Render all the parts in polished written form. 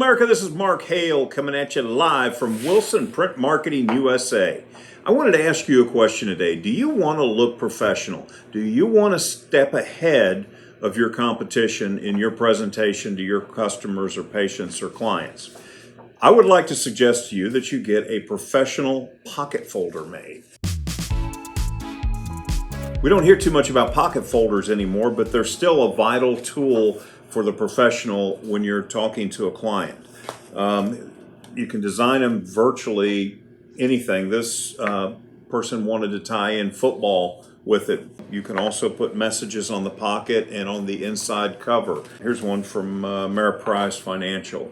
America, this is Mark Hale coming at you live from Wilson Print Marketing USA. I wanted to ask you a question today. Do you want to look professional? Do you want to step ahead of your competition in your presentation to your customers or patients or clients? I would like to suggest to you that you get a professional pocket folder made. We don't hear too much about pocket folders anymore, but they're still a vital tool for the professional when you're talking to a client. You can design them virtually anything. This person wanted to tie in football with it. You can also put messages on the pocket and on the inside cover. Here's one from Ameriprise Financial.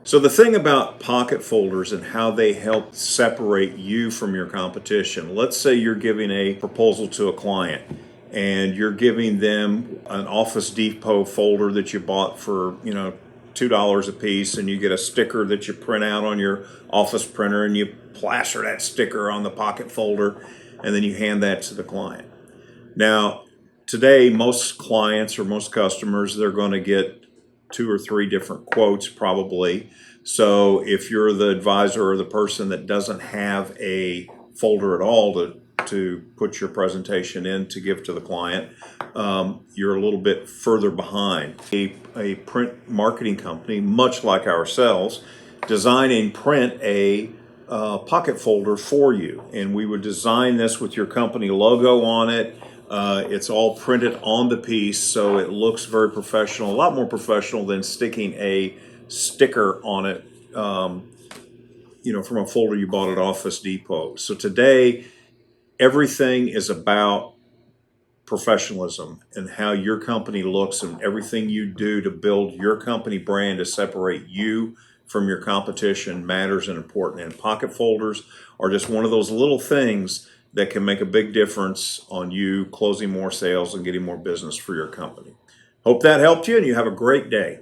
So the thing about pocket folders and how they help separate you from your competition, let's say you're giving a proposal to a client and you're giving them an Office Depot folder that you bought for, $2 a piece, and you get a sticker that you print out on your office printer and you plaster that sticker on the pocket folder and then you hand that to the client. Now, today, most clients or most customers, they're going to get 2 or 3 different quotes probably. So if you're the advisor or the person that doesn't have a folder at all to put your presentation in to give to the client, you're a little bit further behind. A print marketing company, much like ourselves, design and print a pocket folder for you. And we would design this with your company logo on it. It's all printed on the piece, so it looks very professional, a lot more professional than sticking a sticker on it, from a folder you bought at Office Depot. So today, everything is about professionalism and how your company looks, and everything you do to build your company brand to separate you from your competition matters and important. And pocket folders are just one of those little things that can make a big difference on you closing more sales and getting more business for your company. Hope that helped you, and you have a great day.